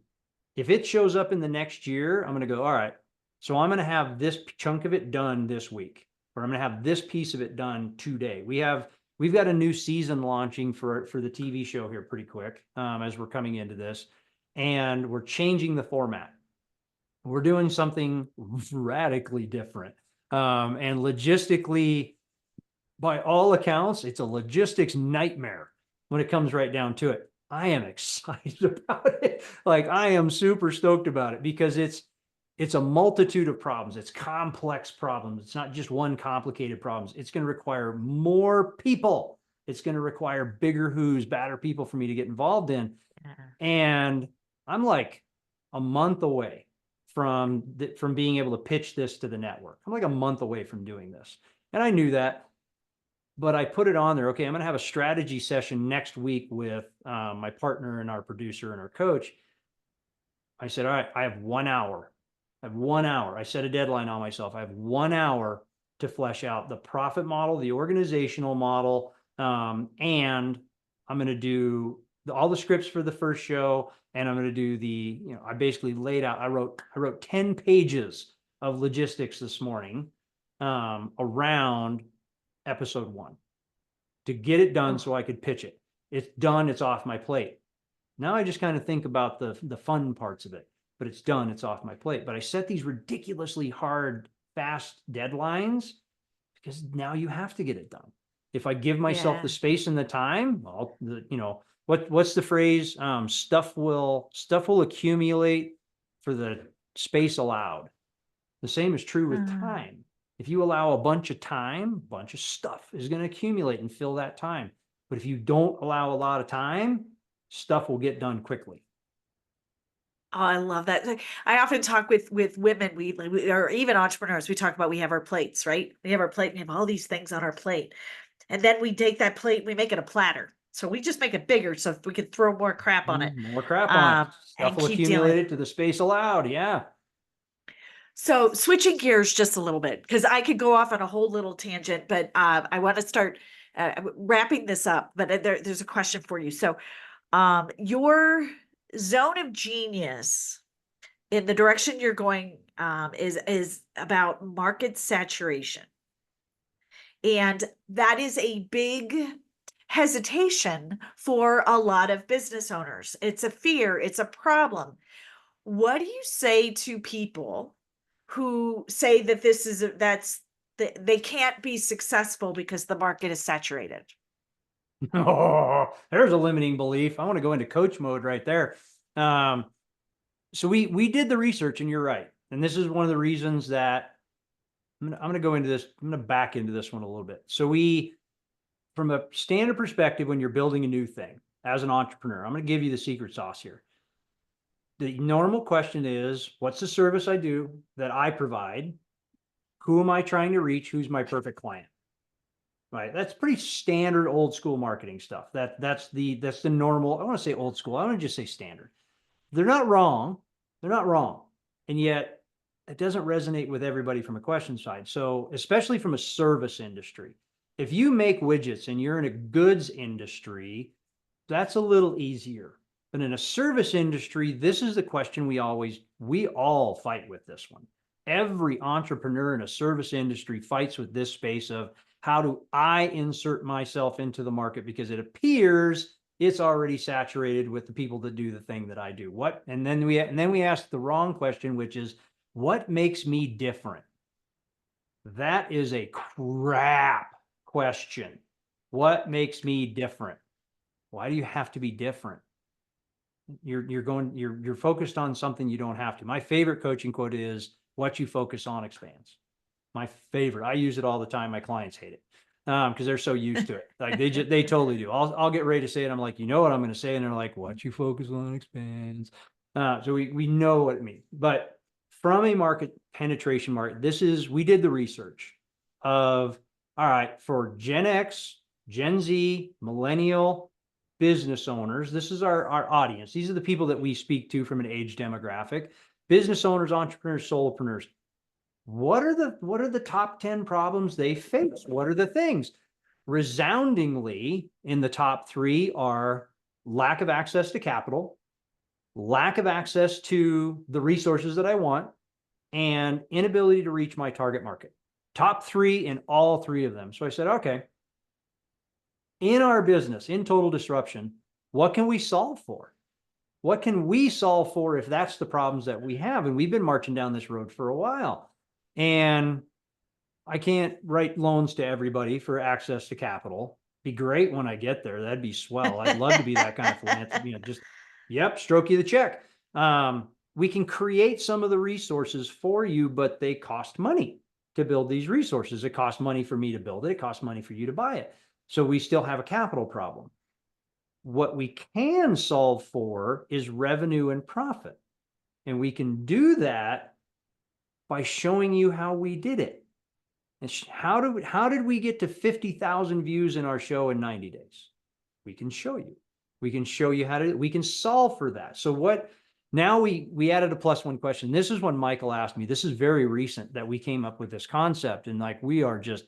If it shows up in the next year, I'm going to go, all right, so I'm going to have this chunk of it done this week, or I'm going to have this piece of it done today. We've got a new season launching for the TV show here pretty quick, as we're coming into this, and we're changing the format. We're doing something radically different. And logistically, by all accounts, it's a logistics nightmare when it comes right down to it. I am excited about it. Like, I am super stoked about it because it's a multitude of problems. It's complex problems. It's not just one complicated problems. It's going to require more people. It's going to require bigger who's, badder people for me to get involved in. And I'm like a month away from being able to pitch this to the network. I'm like a month away from doing this. And I knew that, but I put it on there. Okay, I'm going to have a strategy session next week with my partner and our producer and our coach. I said, all right, I have 1 hour. I have 1 hour. I set a deadline on myself. I have 1 hour to flesh out the profit model, the organizational model, and I'm going to do all the scripts for the first show, and I'm going to do I basically laid out. I wrote 10 pages of logistics this morning around episode 1 to get it done so I could pitch it. It's done. It's off my plate. Now I just kind of think about the fun parts of it, but it's done. It's off my plate. But I set these ridiculously hard, fast deadlines because now you have to get it done. If I give myself the space and the time, what's the phrase? Stuff will accumulate for the space allowed. The same is true with time. If you allow a bunch of time, a bunch of stuff is going to accumulate and fill that time. But if you don't allow a lot of time, stuff will get done quickly. Oh, I love that. I often talk with women, or even entrepreneurs, we talk about, we have our plates, right? We have our plate, we have all these things on our plate. And then we take that plate, we make it a platter. So we just make it bigger so we can throw more crap on it. More crap on it. Stuff And will keep accumulate dealing. it to the space allowed. Yeah. So switching gears just a little bit, because I could go off on a whole little tangent, but I want to start wrapping this up. But there's a question for you. So your zone of genius in the direction you're going is about market saturation. And that is a big hesitation for a lot of business owners. It's a fear, it's a problem. What do you say to people who say that they can't be successful because the market is saturated? Oh, there's a limiting belief. I want to go into coach mode right there. So we did the research, and you're right. And this is one of the reasons that I'm going to go into this. I'm going to back into this one a little bit. So from a standard perspective, when you're building a new thing as an entrepreneur, I'm going to give you the secret sauce here. The normal question is, what's the service I do that I provide? Who am I trying to reach? Who's my perfect client? Right. That's pretty standard old school marketing stuff. That's the normal. I want to say old school. I want to just say standard. They're not wrong. They're not wrong. And yet it doesn't resonate with everybody from a question side. So especially from a service industry, if you make widgets and you're in a goods industry, that's a little easier. But in a service industry, this is the question we all fight with this one. Every entrepreneur in a service industry fights with this space of, how do I insert myself into the market? Because it appears it's already saturated with the people that do the thing that I do. And then we ask the wrong question, which is, what makes me different? That is a crap question. What makes me different? Why do you have to be different? You're focused on something you don't have to. My favorite coaching quote is, what you focus on expands. My favorite. I use it all the time. My clients hate it because they're so used to it. Like they totally do. I'll get ready to say it. I'm like, you know what I'm going to say, and they're like, what you focus on expands. So we know what it means. But from a market penetration we did the research of, all right, for Gen X, Gen Z, millennial business owners. This is our audience. These are the people that we speak to from an age demographic. Business owners, entrepreneurs, solopreneurs. What are the top 10 problems they face? What are the things? Resoundingly in the top three are lack of access to capital, lack of access to the resources that I want, and inability to reach my target market. Top three in all three of them. So I said, okay, in our business, in total disruption, what can we solve for? What can we solve for if that's the problems that we have? And we've been marching down this road for a while. And I can't write loans to everybody for access to capital. Be great when I get there. That'd be swell. I'd love to be that kind of philanthropist. Just, yep, stroke you the check. We can create some of the resources for you, but they cost money to build these resources. It costs money for me to build it. It costs money for you to buy it. So we still have a capital problem. What we can solve for is revenue and profit. And we can do that by showing you how we did it. And how did we get to 50,000 views in our show in 90 days? We can show you. We can show you how to, we can solve for that. So what, now we added a +1 question. This is when Michael asked me, this is very recent that we came up with this concept, and like, we are just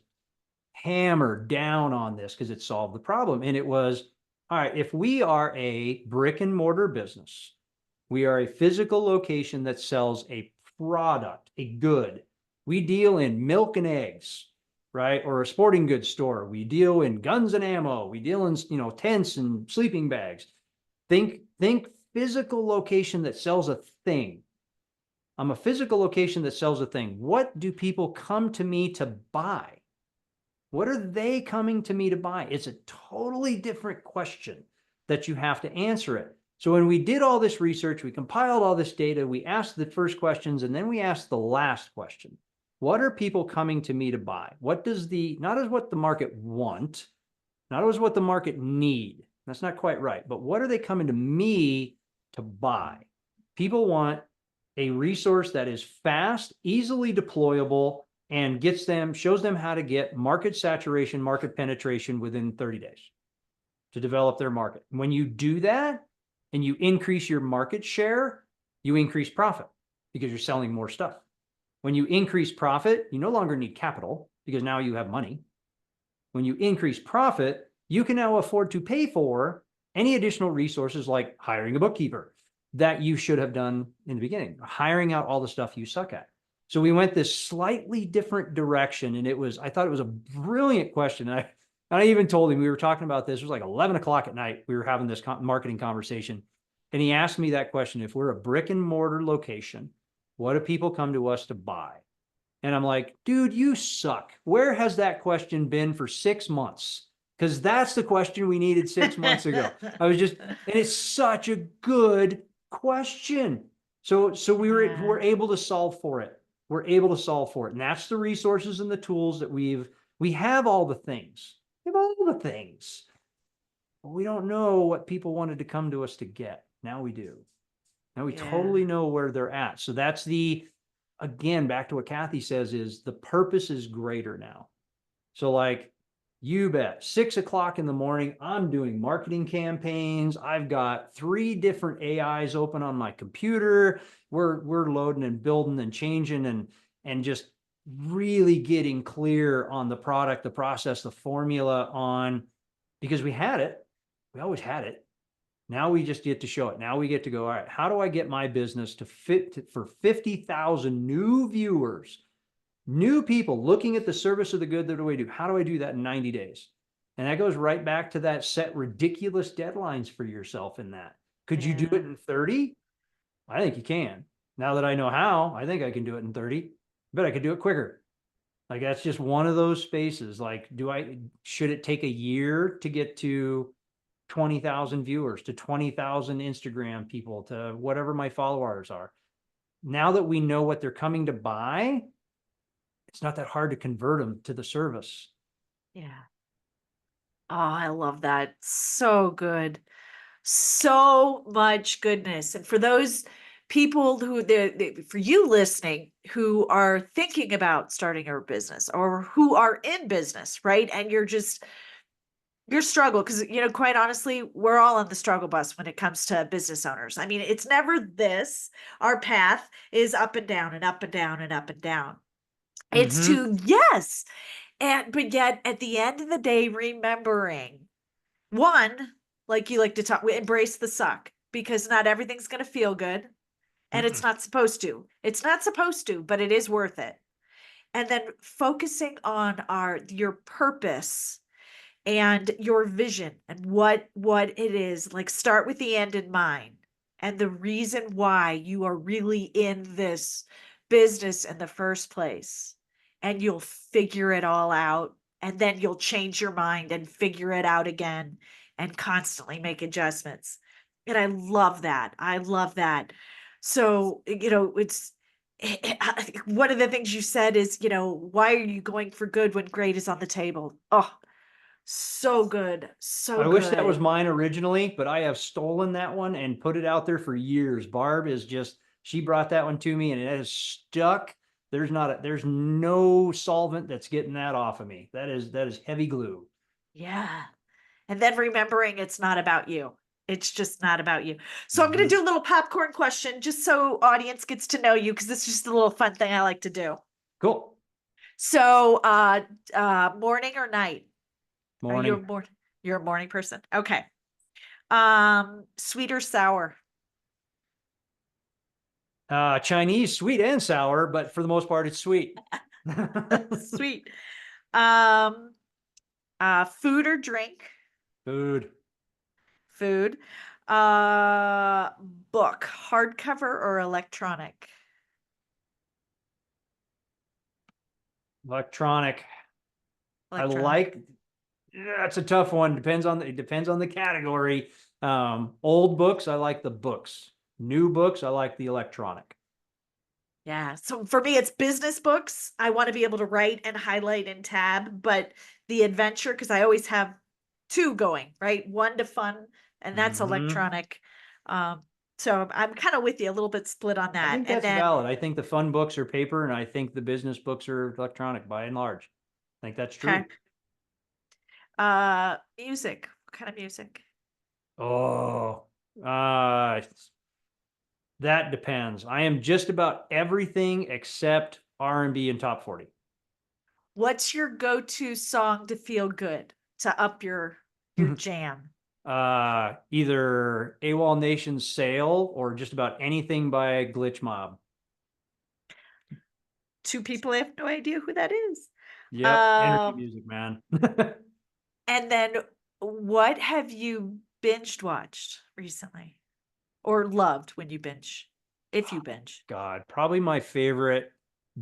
hammered down on this because it solved the problem. And it was, all right, if we are a brick and mortar business, we are a physical location that sells a product, a good. We deal in milk and eggs, right? Or a sporting goods store. We deal in guns and ammo. We deal in, tents and sleeping bags. Think physical location that sells a thing. I'm a physical location that sells a thing. What do people come to me to buy? What are they coming to me to buy? It's a totally different question that you have to answer it. So when we did all this research, we compiled all this data, we asked the first questions, and then we asked the last question. What are people coming to me to buy? What does not as what the market want, not as what the market need. That's not quite right. But what are they coming to me to buy? People want a resource that is fast, easily deployable, and shows them how to get market saturation, market penetration within 30 days to develop their market. When you do that and you increase your market share, you increase profit because you're selling more stuff. When you increase profit, you no longer need capital because now you have money. When you increase profit, you can now afford to pay for any additional resources like hiring a bookkeeper that you should have done in the beginning, hiring out all the stuff you suck at. So we went this slightly different direction, and I thought it was a brilliant question. And I even told him, we were talking about this, it was like 11 o'clock at night. We were having this marketing conversation, and he asked me that question. If we're a brick and mortar location, what do people come to us to buy? And I'm like, dude, you suck. Where has that question been for 6 months? Because that's the question we needed 6 months ago. And it's such a good question. So we're able to solve for it. We're able to solve for it. And that's the resources and the tools that we have all the things. We have all the things. But we don't know what people wanted to come to us to get. Now we do. Now we totally know where they're at. So that's again, back to what Kathy says, is the purpose is greater now. So like, you bet, 6 o'clock in the morning, I'm doing marketing campaigns. I've got 3 different AIs open on my computer. We're loading and building and changing and just really getting clear on the product, the process, the formula because we had it. We always had it. Now we just get to show it. Now we get to go, all right, how do I get my business to fit for 50,000 new viewers, new people looking at the service of the good that do we do? How do I do that in 90 days? And that goes right back to that set ridiculous deadlines for yourself in that. Could you do it in 30? I think you can. Now that I know how, I think I can do it in 30, but I could do it quicker. Like, that's just one of those spaces. Like, should it take a year to get to 20,000 viewers, to 20,000 Instagram people, to whatever my followers are? Now that we know what they're coming to buy, it's not that hard to convert them to the service. Yeah. Oh, I love that. So good. So much goodness. And for those people for you listening, who are thinking about starting a business or who are in business, right? And you're struggle, because, quite honestly, we're all on the struggle bus when it comes to business owners. I mean, it's never this. Our path is up and down and up and down and up and down. It's Mm-hmm. to, yes. And, but yet at the end of the day, remembering one, like you like to talk, we embrace the suck because not everything's going to feel good and it's Mm-mm. not supposed to. It's not supposed to, but it is worth it. And then focusing on your purpose and your vision and what it is, like start with the end in mind and the reason why you are really in this business in the first place, and you'll figure it all out, and then you'll change your mind and figure it out again and constantly make adjustments. And I love that. So it's one of the things you said is, why are you going for good when great is on the table? Oh, so good. So I wish that was good. mine originally, but I have stolen that one and put it out there for years. Barb is just, she brought that one to me and it has stuck. There's no solvent that's getting that off of me. That is heavy glue. Yeah. And then remembering it's not about you. It's just not about you. So I'm going to Mm-hmm. do a little popcorn question just so audience gets to know you because this is just a little fun thing I like to do. Cool. So morning or night? Are you Morning. you're a morning person? Okay. Sweet or sour? Chinese, sweet and sour, but for the most part, it's sweet. Sweet. Um food or drink? Food, Food. Uh, book, hardcover or electronic? electronic. I Electronic. like. Yeah, that's a tough one. It depends on the category. Old books, I like the books. New books, I like the electronic. Yeah. So for me, it's business books. I want to be able to write and highlight and tab, but the adventure, because I always have two going, right? One to fun, and that's Hmm. electronic. Um, so I'm kind of with you, a little bit split on I that. think And that's then, valid. I think the fun books are paper, and I think the business books are electronic by and large. I think that's okay, true. music. What kind of music? Oh, uh, that depends. I am just about everything except R&B and top 40. What's your go-to song to feel good, to up your jam? Either AWOL Nation Sail or just about anything by Glitch Mob. Two people, I have no idea who that is. Yep, energy Um, music, man. and then what have you binged watched recently or loved when you binge? If you binge. God, probably my favorite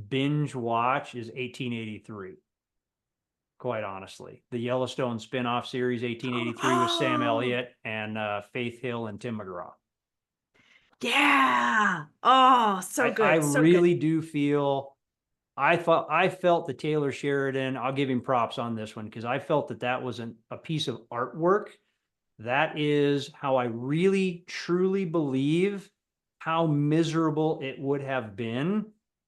binge watch is 1883. Quite honestly, the Yellowstone spinoff series 1883 with Sam Oh, Elliott and Faith Hill and Tim McGraw. yeah. Oh, so I good. So good. really do feel I felt the Taylor Sheridan. I'll give him props on this one because I felt that that was a piece of artwork. That is how I really truly believe how miserable it would have been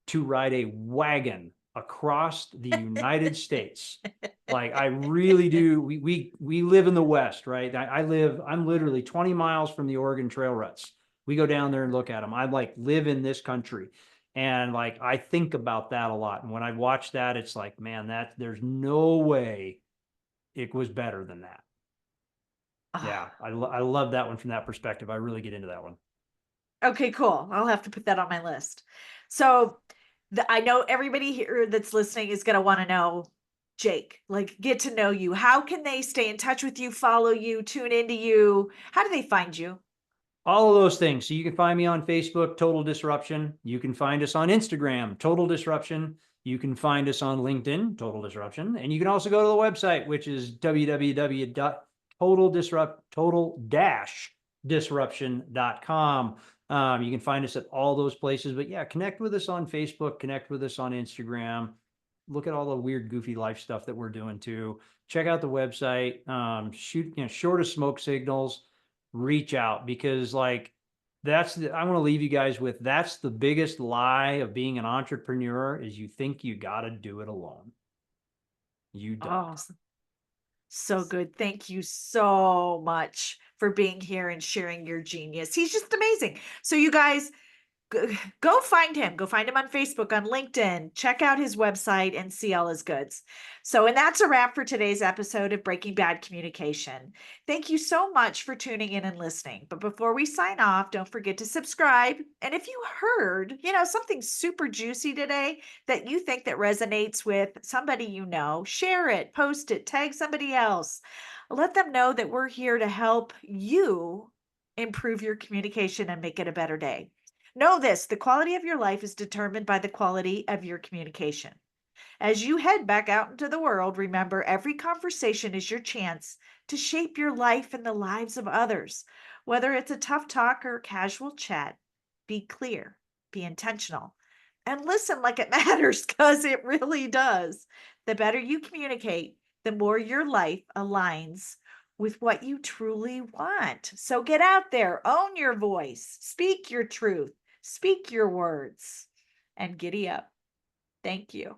to ride a wagon across the United States. Like I really do. We live in the West, right? I'm literally 20 miles from the Oregon Trail ruts. We go down there and look at them. I like live in this country. And like I think about that a lot. And when I watch that, it's like, man, that there's no way it was better than that. Oh, Yeah, I love that one from that perspective. I really get into that one. okay, cool. I'll have to put that on my list. So I know everybody here that's listening is going to want to know Jake, like get to know you. How can they stay in touch with you, follow you, tune into you? How do they find you? All of those things. So you can find me on Facebook, Total Disruption. You can find us on Instagram, Total Disruption. You can find us on LinkedIn, Total Disruption. And you can also go to the website, which is www.total-disruption.com. You can find us at all those places. But yeah, connect with us on Facebook, connect with us on Instagram. Look at all the weird, goofy life stuff that we're doing too. Check out the website. Shoot, short of smoke signals, reach out because like I want to leave you guys with that's the biggest lie of being an entrepreneur is you think you got to do it alone. You Oh, don't. so good. Thank you so much for being here and sharing your genius. He's just amazing. So, you guys, Go find him. Go find him on Facebook, on LinkedIn. Check out his website and see all his goods. So, and that's a wrap for today's episode of Breaking Bad Communication. Thank you so much for tuning in and listening. But before we sign off, don't forget to subscribe. And if you heard, something super juicy today that you think that resonates with somebody you know, share it, post it, tag somebody else. Let them know that we're here to help you improve your communication and make it a better day. Know this, the quality of your life is determined by the quality of your communication. As you head back out into the world, remember every conversation is your chance to shape your life and the lives of others. Whether it's a tough talk or casual chat, be clear, be intentional, and listen like it matters because it really does. The better you communicate, the more your life aligns with what you truly want. So get out there, own your voice, speak your truth, speak your words, and giddy up. Thank you.